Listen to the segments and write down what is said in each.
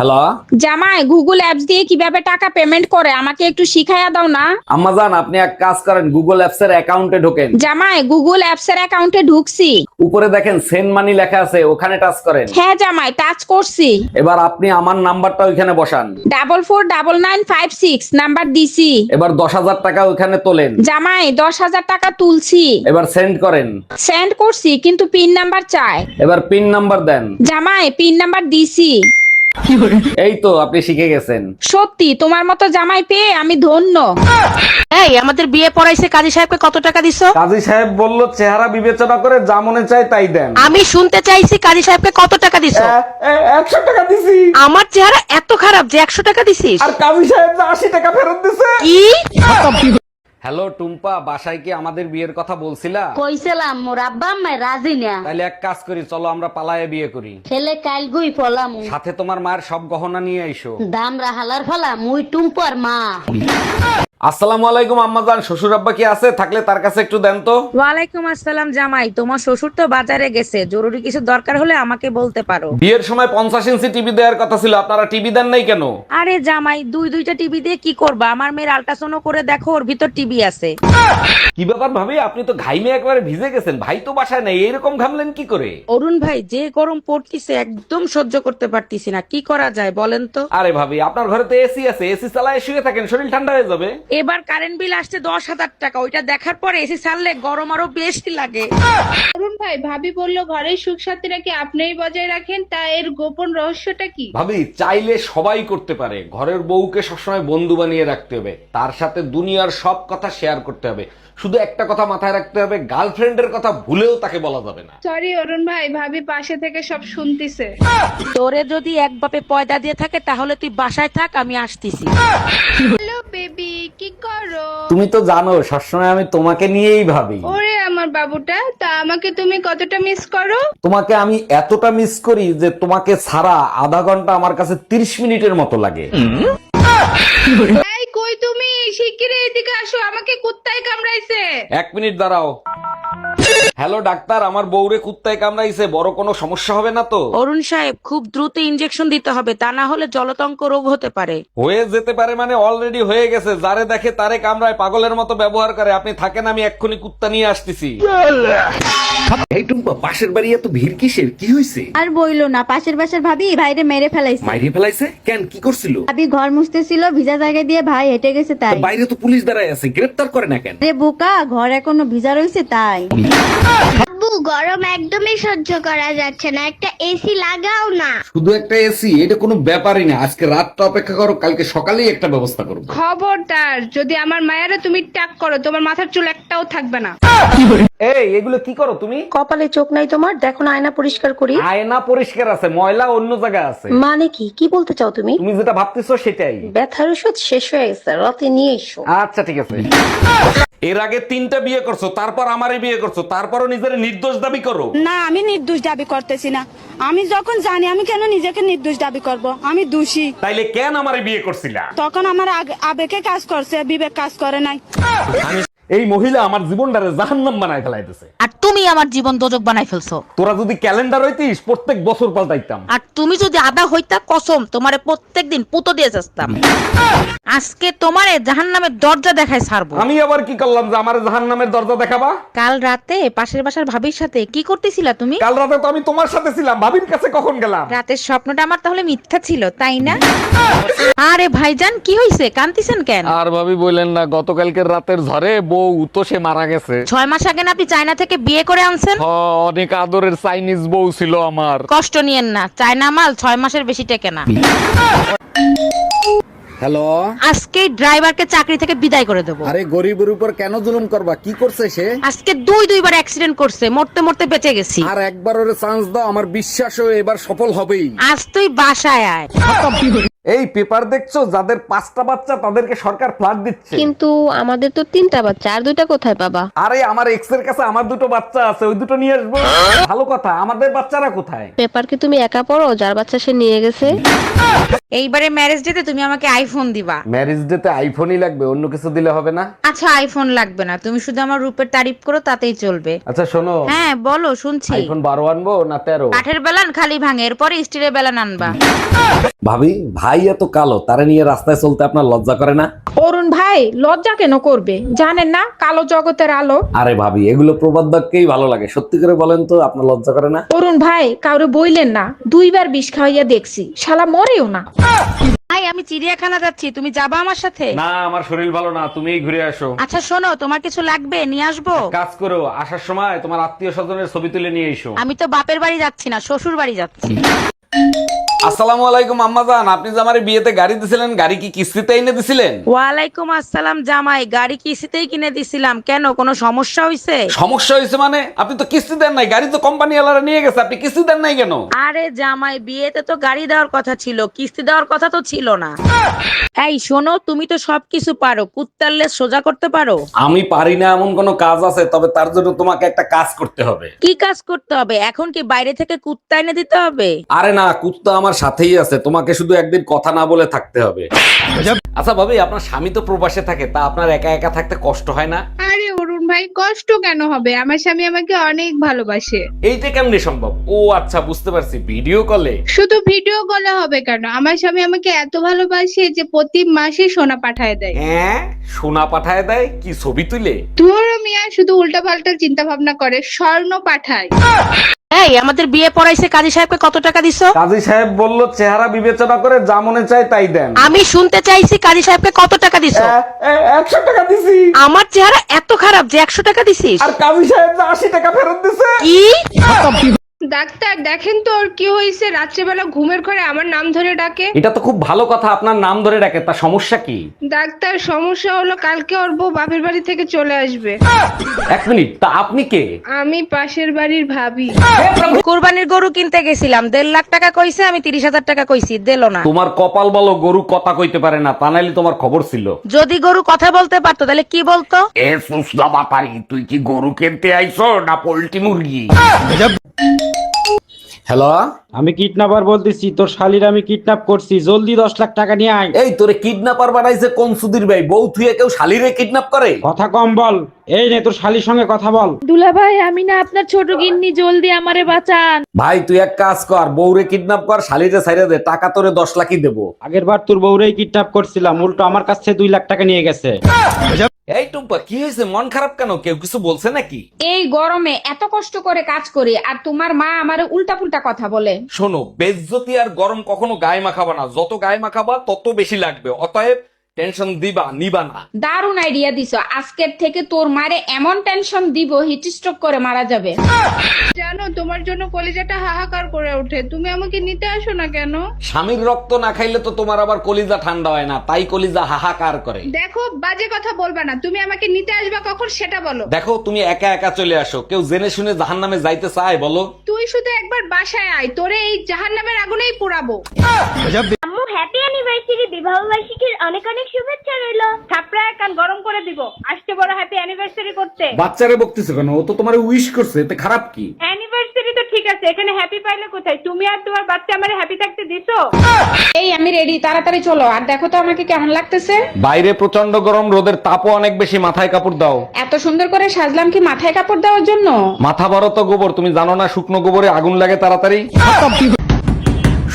Hello. জামাই, Google apps দিয়ে কিভাবে টাকা পেমেন্ট করে আমাকে একটু শিখাইয়া দাও না। আম্মাজান, আপনি এক কাজ করেন, গুগল অ্যাপস এর অ্যাকাউন্টে ঢোকেন। জামাই, গুগল অ্যাপস এর অ্যাকাউন্টে ঢুকছি। উপরে দেখেন সেন্ড মানি লেখা আছে, ওখানে টাচ করেন। হ্যাঁ জামাই, টাচ করছি। এবার আপনি আমার নাম্বারটা ওইখানে বসান। 449956 নাম্বার দিছি। এবার 10,000 টাকা ওইখানে তোলেন। জামাই, 10,000 টাকা তুলছি। এবার সেন্ড করেন। সেন্ড করছি, কিন্তু পিন নাম্বার চায়। এবার পিন নাম্বার দেন। জামাই, পিন নাম্বার দিছি। এই তো আপনি শিখে গেছেন। সত্যি তোমার মতো জামাই পেয়ে আমি ধন্য। এই আমাদের বিয়ে পড়াইছে কাজী সাহেবকে কত টাকা দিছো? কাজী সাহেব বলল চেহারা বিবেচনা করে যা মনে চায় তাই দেন। আমি শুনতে চাইছি কাজী সাহেবকে কত টাকা দিছো? 100 টাকা দিছি। আমার চেহারা এত খারাপ যে 100 টাকা দিছিস? আর কাজী সাহেব 80 টাকা ফেরত দিছে। কি? হ্যালো টুম্পা, বাসায় কি আমাদের বিয়ের কথা বলছিলা? কইছিলাম মোর আব্বা আম্মা রাজি না। তাহলে এক কাজ করি, চলো আমরা পালায়ে বিয়ে করি। ছেলে কাল গুই ফলাম সাথে তোমার মায়ের সব গহনা নিয়ে আইসো। দাম রাহালার ফলা মুই টুম্পর মা। আসসালামু আলাইকুম আম্মাজান, শ্বশুর আব্বা কি আছে? থাকলে তার কাছে একটু দেন তো। ওয়ালাইকুম আসসালাম জামাই, তোমার শ্বশুর তো বাজারে গেছে, জরুরি কিছু দরকার হলে আমাকে বলতে পারো। বিয়ের সময় 50 ইঞ্চি টিভি দেওয়ার কথা ছিল, আপনারা টিভি দেন নাই কেন? আরে জামাই, দুইটা টিভি দিয়ে কি করবা? আমার মেয়ের আল্ট্রাসাউন্ড করে দেখো, ওর ভিতর টিভি আছে। কি ব্যাপার ভাবি, আপনি তো ঘাইমে একবারে ভিজে গেছেন, ভাই তো বাসায় নাই, এরকম ঘামলেন কি করে? অরুণ ভাই, যে গরম পড়তিছে একদম সহ্য করতে পারতিছি না, কি করা যায় বলেন তো? আরে ভাবি, আপনার ঘরে তো এসি আছে, এসি চালায় শুয়ে থাকেন, শরীর ঠান্ডা হয়ে যাবে। এবার কারেন্ট বিল আসছে 10,000 টাকা, ওইটা দেখার পরে এসি ছাড়লে গরম আরো বেশি লাগে। অরুণ ভাই, ভাবি বললো ঘরের সুখ শান্তি নাকি আপনিই বজায় রাখেন, তা এর গোপন রহস্যটা কি? ভাবি, চাইলে সবাই করতে পারে। ঘরের বউকে সবসময় বন্ধু বানিয়ে রাখতে হবে, তার সাথে দুনিয়ার সব কথা শেয়ার করতে হবে। শুধু একটা কথা মাথায় রাখতে হবে, গার্লফ্রেন্ডের কথা ভুলেও তাকে বলা যাবে না। সরি অরুণ ভাই, ভাবি পাশে থেকে সব শুনতিছে। তোরে যদি এক বাপে পয়দা দিয়ে থাকে তাহলে তুই বাসায় থাক, আমি আসতেছি। হ্যালো বেবি, কি করো? তুমি তো জানো সবসময় আমি তোমাকে নিয়েই ভাবি। ওরে আমার বাবুটা, তা আমাকে তুমি কতটা মিস করো? তোমাকে আমি এতটা মিস করি যে তোমাকে ছাড়া আধা ঘন্টা আমার কাছে 30 মিনিটের মতো লাগে। এই কই তুমি? শিগগিরই এদিকে আসো, আমাকে কুত্তায় কামড়াইছে। 1 মিনিট দাঁড়াও। হ্যালো ডাক্তার, আমার বউরে কুত্তায় কামড়াইছে, বড় কোনো সমস্যা হবে না তো? অরুণ সাহেব, খুব দ্রুত ইনজেকশন দিতে হবে, তা না হলে জলতঙ্ক রোগ হতে পারে। হয়ে যেতে পারে মানে অলরেডি হয়ে গেছে। যারে দেখে তারে কামড়ায়, পাগলের মতো ব্যবহার করে। আপনি থাকেন, আমি এক্ষুনি কুত্তা নিয়ে আসতেছি। এই টুম্পা, পাশের বাড়ি এত ভিড় কিসের? কি হয়েছে? আর বইলো না, পাশের বাসার ভাবি ভাইরে মেরে ফেলাইছে। মাইরে ফেলাইছে কেন? কি করছিল? ভাবি ঘর মুছতেছিল, ভিজা জায়গা দিয়ে ভাই হেঁটে গেছে তাই। বাইরে তো পুলিশ দাঁড়ায় আছে, গ্রেফতার করে না কেন? রে বোকা, ঘর এখনো ভিজা রয়েছে তাই। আব্বু, গরম একদমই সহ্য করা যাচ্ছে না, একটা এসি লাগাও না। শুধু একটা এসি? এটা কোনো ব্যাপারই না। আজকে রাতটা অপেক্ষা করো, কালকে সকালেই একটা ব্যবস্থা করবো। খবরদার, যদি আমার মায়েরা তুমি টাক করো, তোমার মাথার চুল একটাও থাকবে না। এই, এগুলো কি করো তুমি? কপালে চোখ নাই তোমার? দেখো না, আয়না পরিষ্কার করি। আয়না পরিষ্কার আছে, ময়লা অন্য জায়গায় আছে। মানে কি কি বলতে চাও তুমি? তুমি যেটা ভাবতেছো সেটাই। ব্যথার ওষুধ শেষ হয়ে গেছে, রাতে নিয়ে এসো। আচ্ছা ঠিক আছে। এর আগে 3টা বিয়ে করছো, তারপর আমারে বিয়ে করছো, তারপরও নিজের নির্দোষ দাবি করো। না, আমি নির্দোষ দাবি করতেছি না। আমি যখন জানি, আমি কেন নিজেকে নির্দোষ দাবি করব? আমি দোষী। তাইলে কেন আমারে বিয়ে করছিলা? তখন আমার আবেগে কাজ করছে, বিবেক কাজ করে নাই। এই মহিলা আমার জীবনটারে জাহান্নাম বানায় ফেলাইতেছে। আর তুমি আমার জীবন দোজক বানাই ফেলছো। তোরা যদি ক্যালেন্ডার হইতিস, প্রত্যেক বছর পাল্টাইতাম। আর তুমি যদি আদা হইতা, কসম তোমারে প্রত্যেকদিন পুতো দিয়ে যাস্তাম। আজকে তোমারে জাহান্নামের দরজা দেখায় ছাড়বো। আমি আবার কি করলাম যে আমার জাহান্নামের দরজা দেখাবা? কাল রাতে পাশের বাসার ভাবির সাথে কি করতেছিলা তুমি? কাল রাতে তো আমি তোমার সাথে ছিলাম, ভাবির কাছে কখন গেলাম? রাতের স্বপ্নটা আমার তাহলে মিথ্যা ছিল, তাই না? আরে ভাইজান, কি হইছে? কান্তিছেন কেন? আর ভাবি বললেন না, গতকালকের রাতের ঝড়ে বউ তো সে মারা গেছে। 6 মাস আগে না আপনি চায়না থেকে বিয়ে করে আনছেন? অনেক আদরের চাইনিজ বউ ছিল আমার। কষ্ট নিয়েন না, চায়না মাল 6 মাসের বেশি টেকে না। হ্যালো। আজকে ড্রাইভারকে চাকরি থেকে বিদায় করে দেবো। আরে গরিবের উপর কেন জুলুম করবা? কি করছে সে? আজকে দুইবার অ্যাক্সিডেন্ট করছে, মরতে মরতে বেঁচে গেছি। আর একবার ওরে চান্স দাও, আমার বিশ্বাস ও এবার সফল হবেই। আজ তুই বাসায় আয়। এই পেপার দেখছো, যাদের 5টা বাচ্চা তাদেরকে সরকার ফ্ল্যাট দিচ্ছে। কিন্তু আমাদের তো 3টা বাচ্চা, আর 2টা কোথায় পাবা? আরে আমার এক্স এর কাছে আমার 2টো বাচ্চা আছে, ওই 2টো নিয়ে আসবো। ভালো কথা, আমাদের বাচ্চারা কোথায়? পেপার কি তুমি একা পড়ো? যার বাচ্চা সে নিয়ে গেছে। এইবারে ম্যারেজ ডেতে তুমি আমাকে আইফোন দিবা। ম্যারেজ ডেতে আইফোনই লাগবে, অন্য কিছু দিলে হবে না? আচ্ছা আইফোন লাগবে না, তুমি শুধু আমার রূপের তারিফ করো তাতেই চলবে। আচ্ছা শোনো, হ্যাঁ বলো, শুনছি। আইফোন 12 আনবো না 13? কাঠের বেলান খালি ভাঙে, এরপরে স্টিলের বেলান আনবা। ভাবি, ভাই এত কালো, তারে নিয়ে রাস্তায় চলতে আপনার লজ্জা করে না? অরুণ ভাই লজ্জা কেন করবে? জানেন না কালো জগতের আলো। আরে ভাবি, এগুলো প্রবাদ বাক্যেই ভালো লাগে, সত্যি করে বলেন তো, আপনার লজ্জা করে না? অরুণ ভাই কাউরে বইলেন না, 2বার বিষ খাওয়াইয়া দেখছি, শালা মরেও না। ভাই আমি চিড়িয়াখানা যাচ্ছি, তুমি যাবা আমার সাথে? না, আমার শরীর ভালো না, তুমিই ঘুরে আসো। আচ্ছা শোনো, তোমার কিছু লাগবে নিয়ে আসবো? কাজ করো, আসার সময় তোমার আত্মীয় স্বজনের ছবি তুলে নিয়ে এসো। আমি তো বাপের বাড়ি যাচ্ছি না, শ্বশুর বাড়ি যাচ্ছি। আসসালামু আলাইকুম আম্মাজান, আপনি যে আমার বিয়েতে গাড়ি দিছিলেন, গাড়ি কি কিস্তিতে এনে দিছিলেন? ওয়ালাইকুম আসসালাম জামাই, গাড়ি কিস্তিতেই কিনে দিছিলাম, কেন কোনো সমস্যা হয়েছে? সমস্যা হয়েছে মানে? আপনি তো কিস্তি দেন নাই, গাড়ি তো কোম্পানি ওয়ালারা নিয়ে গেছে, আপনি কিস্তি দেন নাই কেন? আরে জামাই, বিয়েতে তো গাড়ি দেওয়ার কথা ছিল, কিস্তি দেওয়ার কথা তো ছিল না। এই শোনো, তুমি তো সবকিছু পারো, কুত্তার লেজ সোজা করতে পারো? আমি পারি না এমন কোন কাজ আছে, তবে তার জন্য তোমাকে একটা কাজ করতে হবে। কি কাজ করতে হবে? এখন কি বাইরে থেকে কুত্তা এনে দিতে হবে? আরে না, কুত্তা আমার সাথেই আছে, তোমাকে শুধু একদিন কথা না বলে থাকতে হবে। আচ্ছা ভাবি, আপনার স্বামী তো প্রবাসে থাকে, তা আপনার একা একা থাকতে কষ্ট হয় না? আরে অরুণ ভাই কষ্ট কেন হবে, আমার স্বামী আমাকে অনেক ভালোবাসে। এইটা কেমনে সম্ভব? ও আচ্ছা, বুঝতে পারছি, ভিডিও কলে। শুধু ভিডিও কলে হবে কেন, আমার স্বামী আমাকে এত ভালোবাসে যে প্রতি মাসে সোনা পাঠায় দেয়। হ্যাঁ, সোনা পাঠায় দেয়? কি ছবি তুলে? তোরও মিয়া শুধু উল্টা পাল্টা চিন্তা ভাবনা করে, স্বর্ণ পাঠায়। এই আমাদের বিয়ে পড়াইছে, কাজী সাহেবকে কত টাকা দিছো? কাজী সাহেব বলল চেহারা বিবেচনা করে যা মনে চায় তাই দেন। আমি শুনতে চাইছি কাজী সাহেবকে কত টাকা দিছো? 100 টাকা দিছি। আমার চেহারা এত খারাপ যে 100 টাকা দিছিস? আর কাজী সাহেব 80 টাকা ফেরত দিছে। কি? ডাক্তার দেখেন তো ওর কি হয়েছে, রাত্রেবেলা ঘুমের ঘরে আমার নাম ধরে ডাকে। এটা তো খুব ভালো কথা, আপনার নাম ধরে ডাকে, তা সমস্যা কি? ডাক্তার সমস্যা হলো কালকে ওর বউ বাপের বাড়ি থেকে চলে আসবে। 1 মিনিট, তা আপনি কে? আমি পাশের বাড়ির ভাবি। কুরবানির গরু কিনতে গেছিলাম, 1.5 লাখ টাকা কইছে, আমি 30,000 টাকা কইছি, দিলো না। তোমার কপাল বলো গরু কথা কইতে পারে না, তা নাইলে তোমার খবর ছিল। যদি গরু কথা বলতে পারতো তাহলে কি বলতো? এ সুসলা বাপারি, তুই কি গরু কিনতে আইছো না পোল্ট্রি মুরগি? হ্যালো, আমি কিডন্যাপার বলতেছি, তোর শালির আমি কিডন্যাপ করছি, জলদি 10 লাখ টাকা নিয়ে আয়। এই তোরে কিডন্যাপার বানাইছে কোন সুধীর ভাই? বউ থুয়ে কেউ শালিরে কিডন্যাপ করে? কথা কম বল। এই নে তোর শালির সঙ্গে কথা বল। দুলা ভাই আমি না আপনার ছোট গিন্নি, জলদি আমারে বাঁচান। ভাই তুই এক কাজ কর, বউরে কিডন্যাপ কর, শালিরে ছাইরে দে, টাকা তোরে 10 লাখই দেবো। আগের বার তোর বউরেই কিডন্যাপ করছিলাম, উল্টো আমার কাছ থেকে 2 লাখ টাকা নিয়ে গেছে। এই টুম্পা, কি হয়েছে? মন খারাপ কেন? কেউ কিছু বলছে নাকি? এই গরমে এত কষ্ট করে কাজ করি আর তোমার মা আমারে উল্টা পুল্টা কথা বলে। শোনো, বেজ্জতি আর গরম কখনো গায়ে মাখাবা না, যত গায়ে মাখাবা তত বেশি লাগবে, অতএব টেনশন দিবা নিবা না। দারুণ আইডিয়া দিছো, আজকের থেকে তোর মারে এমন টেনশন দিব হিট স্ট্রোক করে মারা যাবে। জানো তোমার জন্য কলিজাটা হাহাকার করে ওঠে, তুমি আমাকে নিতে আসো না কেন? স্বামীর রক্ত না খাইলে তো তোমার আবার কলিজা ঠান্ডা হয় না, তাই কলিজা হাহাকার করে। দেখো বাজে কথা বলবা না, তুমি আমাকে নিতে আসবা কখন সেটা বলো। দেখো, তুমি একা একা চলে আসো, কেউ জেনে শুনে জাহান্নামে যাইতে চায় বলো? তুই শুধু একবার বাসায় আয়, তোরে এই জাহান্নামের আগুনেই পোড়াবো। আম্মু হ্যাপি অ্যানিভার্সারি, বিবাহ বার্ষিকীর অনেক অনেক শুভেচ্ছা রইলো। থাপড়া কান গরম করে দিব, আজকে বড় হ্যাপি অ্যানিভার্সারি করতে। বাচ্চারে বকতেছে কেন? ও তো তোমার উইশ করছে, এতে খারাপ কি? অ্যানিভার্সারি তো ঠিক আছে, এখানে হ্যাপি পাইলে কোথায়? তুমি আর তোমার বাচ্চা আমারে হ্যাপি থাকতে দিছো? এই আমি রেডি, তাড়াতাড়ি চলো। আর দেখো তো আমাকে কেমন লাগতেছে। বাইরে প্রচন্ড গরম, রোদের তাপও অনেক বেশি, মাথায় কাপড় দাও। এত সুন্দর করে সাজলাম কি মাথায় কাপড় দেওয়ার জন্য? মাথা বড় তো গোবর, তুমি জানো না শুকনো গোবরে আগুন লাগে তাড়াতাড়ি।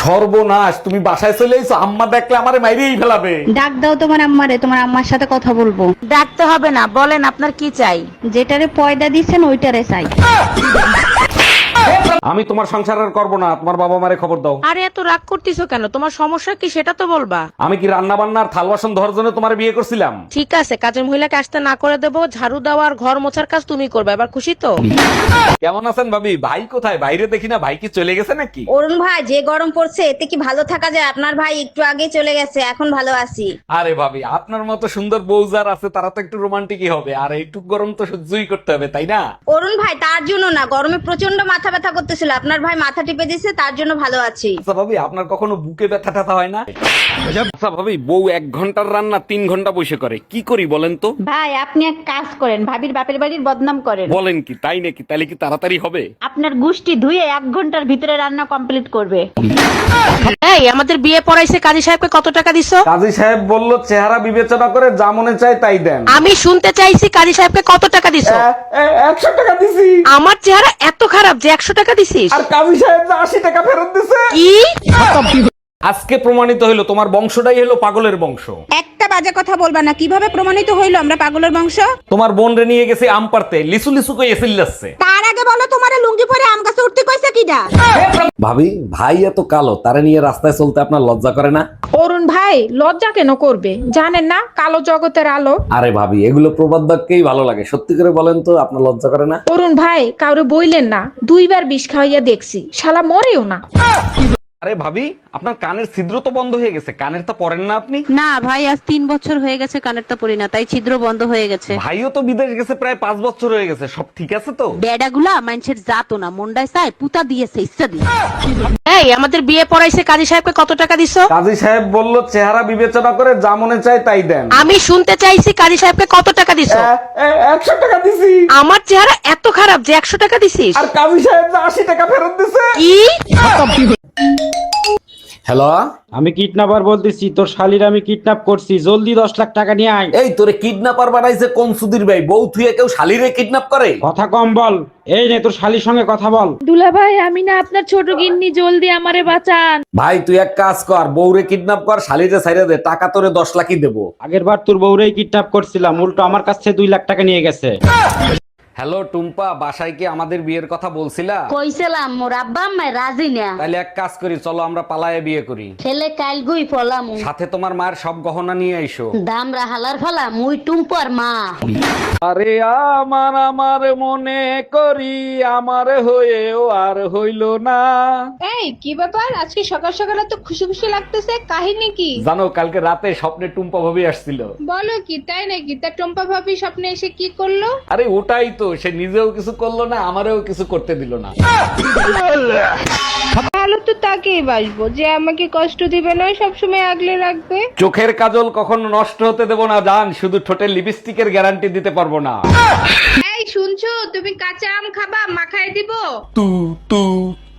সর্বনাশ, তুমি বাসায় চলে এসো, আম্মা দেখলে আমারে মাইরেই ফেলাবে। ডাক দাও তোমার আম্মারে, তোমার আম্মার সাথে কথা বলবো। ডাকতে হবে না, বলেন আপনার কি চাই? যেটারে পয়দা দিচ্ছেন ওইটারে চাই। আমি তোমার সংসার আর করবো না, তোমার বাবা মারে খবর দাও। আরে এত রাগ করতেছো কেন? তোমার সমস্যা কি সেটা তো বলবা। আমি কি রান্না বান্না আর থাল বাসন ধরার জন্য তোমার বিয়ে করছিলাম? ঠিক আছে, কাজের মহিলাকে আসতে না করে দেবো, ঝাড়ু দেওয়া আর ঘর মোছার কাজ তুমি করবে, এবার খুশি তো? কেমন আছেন ভাবি? ভাই কোথায়? বাইরে দেখি না, ভাই কি চলে গেছে নাকি? অরুণ ভাই, যে গরম পড়ছে এতে কি ভালো থাকা যায়? আপনার ভাই একটু আগে চলে গেছে, এখন ভালো আছি। আরে ভাবি, আপনার মতো সুন্দর বউ যার আছে তারা তো একটু রোমান্টিকই হবে, আর একটু গরম তো সহ্যই করতে হবে, তাই না? অরুণ ভাই তার জন্য না, গরমে প্রচন্ড মাথা ব্যথা করতেছিল, আপনার ভাই মাথা টিপে দিছে, তার জন্য ভালো আছি। আচ্ছা ভাবি, আপনার কখনো বুকে ব্যথা ট্যাথা হয় না? আচ্ছা ভাবি, বউ 1 ঘন্টার রান্না 3 ঘন্টা বসে করে, কি করি বলেন তো? ভাই আপনি এক কাজ করেন, ভাবির বাপের বাড়ির বদনাম করেন। বলেন কি, তাই নাকি? তাহলে কি তাড়াতাড়ি হবে? আপনার গুষ্টি ধুয়ে 1 ঘন্টার ভিতরে রান্না কমপ্লিট করবে। এই আমাদের বিয়ে পড়াইছে কাজী সাহেবকে কত টাকা দিছো? কাজী সাহেব বলল চেহারা বিবেচনা করে যা মনে চায় তাই দেন। আমি শুনতে চাইছি কাজী সাহেবকে কত টাকা দিছো? 100 টাকা দিছি। আমার চেহারা এত খারাপ যে 100 টাকা দিছিস? আর কাজী সাহেব 80 টাকা ফেরত দিছে। কি? আজকে প্রমাণিত হইলো তোমার বংশটাই হলো পাগলের বংশ। একটা বাজে কথা বলবা না। কিভাবে প্রমাণিত হইলো আমরা পাগলের বংশ? তোমার বোন রে নিয়ে গেছে আম পাড়তে, লিসু লিসু কই এসিল যাচ্ছে। তার আগে বলো তোমারে লুঙ্গি পরে আম গাছে উঠতে কইছে কিডা? ভাবি, ভাই এত কালো, তারে নিয়ে রাস্তায় চলতে আপনার লজ্জা করে না? অরুণ ভাই লজ্জা কেন করবে? জানেন না কালো জগতের আলো। আরে ভাবি, এগুলো প্রবাদ বাক্যেই ভালো লাগে, সত্যি করে বলেন তো, আপনার লজ্জা করে না? অরুণ ভাই কাউরে বইলেন না, 2 বার বিষ খাওয়াইয়া দেখছি, শালা মরেও না। আরে ভাবি, আপনার কানের ছিদ্র তো বন্ধ হয়ে গেছে, কানের তো পরেন না আপনি? না ভাই, আজ 3 বছর হয়ে গেছে কানেরটা পরি না, তাই ছিদ্র বন্ধ হয়ে গেছে। ভাইও তো বিদেশ গেছে প্রায় 5 বছর হয়ে গেছে, সব ঠিক আছে তো? বেডাগুলা মানুষের জাতো না, মুন্ডায় চায় পুতা দিয়েছে ইচ্ছা দিয়ে। এই আমাদের বিয়ে পড়াইছে কাজী সাহেবকে কত টাকা দিছো? কাজী সাহেব বলল চেহারা বিবেচনা করে যা মনে চায় তাই দেন। আমি শুনতে চাইছি কাজী সাহেবকে কত টাকা দিছো? 100 টাকা দিছি। আমার চেহারা এত খারাপ যে 100 টাকা দিছিস? আর কাজী সাহেব 80 টাকা ফেরত দিছে। কি? হ্যালো, আমি কিডন্যাপার বলতেছি, তোর শালির আমি কিডন্যাপ করছি, জলদি 10 লাখ টাকা নিয়ে আয়। এই তোরে কিডন্যাপার বানাইছে কোন সুধীর ভাই? বউ থুয়ে কেউ শালিরে কিডন্যাপ করে? কথা কম বল। এই নে তোর শালির সঙ্গে কথা বল। দুলা ভাই আমি না আপনার ছোট গিন্নি, জলদি আমারে বাঁচান। ভাই তুই এক কাজ কর, বউরে কিডন্যাপ কর, শালিরে ছাইরা দে, টাকা তোরে 10 লাখই দেবো। আগের বার তোর বউরেই কিডন্যাপ করছিলাম, উল্টো আমার কাছ থেকে 2 লাখ টাকা নিয়ে গেছে। হ্যালো টুম্পা, বাসায় কি আমাদের বিয়ের কথা বলছিলা? কইছিলাম মোর আব্বা আম্মা রাজি না। তাহলে এক কাজ করি, চলো আমরা পালায়ে বিয়ে করি। ছেলে কাল গুই ফলাম, সাথে তোমার মায়ের সব গহনা নিয়ে আইসো। দামরা হালার ফলা মুই টুম্পর মা। আরে আমার মনে করি, আমার হয়েও আর হইল না। এই কি ব্যাপার, আজকে সকাল সকাল তো খুশি খুশি লাগতেছে, কাহিনী কি? জানো, কালকে রাতে স্বপ্নে টুম্পা ভাবি আসছিল। বলো কি, তাই নাকি? তা টম্পা ভাবি স্বপ্নে এসে কি করলো? আরে ওটাই তো, সে নিজেও কিছু করলো না, আমারও কিছু করতে দিল না। ভালো তো তাকেই বাসবো যে আমাকে কষ্ট দিবে না, সবসময় আগলে রাখবে। চোখের কাজল কখনো নষ্ট হতে দেব না জান, শুধু ঠোঁটের লিপস্টিকের গ্যারান্টি দিতে পারবো না। এই শুনছো, তুমি কাঁচা আম খাবা, মাখায় দিব?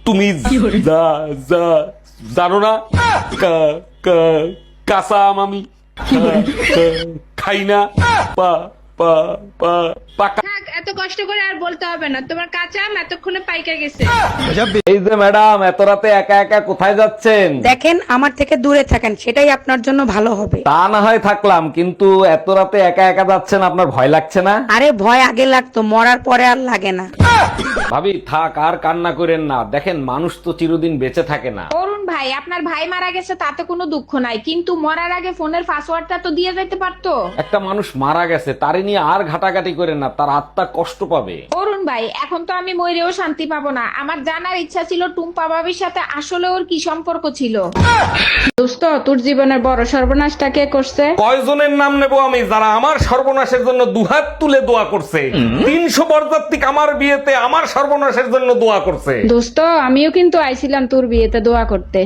তুমি জানো না, কাঁচা আম আমি খাই না, পাকা। থাক, এত কষ্ট করে আর বলতে হবে না, তোমার কাঁচা আম এতক্ষণে পাইকা গেছে। এই যে ম্যাডাম, এত রাতে একা একা কোথায় যাচ্ছেন? দেখেন আমার থেকে দূরে থাকেন, সেটাই আপনার জন্য ভালো হবে। তা না হয় থাকলাম, কিন্তু এত রাতে একা একা যাচ্ছেন, আপনার ভয় লাগছে না? আরে ভয় আগে লাগতো, মরার পরে আর লাগে না। ভাবি থাক, আর কান্না করেন না, দেখেন মানুষ তো চিরদিন বেঁচে থাকে না। অরুণ ভাই, আপনার ভাই মারা গেছে তাতে কোনো দুঃখ নাই, কিন্তু মরার আগে ফোনের পাসওয়ার্ডটা তো দিয়ে যেতে পারতো। একটা মানুষ মারা গেছে, তারে নিয়ে আর ঘাটাঘাটি করেন না, তার আত্মা কষ্ট পাবে। অরুণ ভাই, এখন তো আমি মরেও শান্তি পাবো না। আমার জানার ইচ্ছা ছিল টুম্পা ভাবির সাথে আসলে ওর কি সম্পর্ক ছিল। দোস্ত, তোর জীবনের বড় সর্বনাশটা কে করছে? কয়জনের নাম নেব আমি, যারা আমার সর্বনাশের জন্য দুহাত তুলে দোয়া করছে? 300 বরযাত্রী আমার বিয়েতে আমার সর্বনাশের জন্য দোয়া করছে। দোস্ত, আমিও কিন্তু আইছিলাম তোর বিয়েতে দোয়া করতে।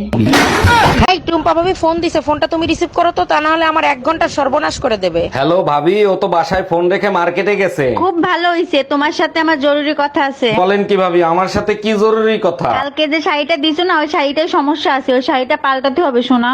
এই টুম্পা ভাবি ফোন দিছে, ফোনটা তুমি রিসিভ করো তো, তা না হলে আমার 1 ঘন্টা সর্বনাশ করে দেবে। হ্যালো ভাবি, ও তো বাসায় ফোন রেখে মার্কেটে গেছে। খুব ভালো হইছে, তোমার সাথে আমার জরুরি কথা আছে। বলেন কি ভাবি, আমার সাথে কি জরুরি কথা? কালকে যে শাড়িটা দিছো না, ওই শাড়িটার সমস্যা আছে, ওই শাড়িটা পাল্টাতে হবে সোনা।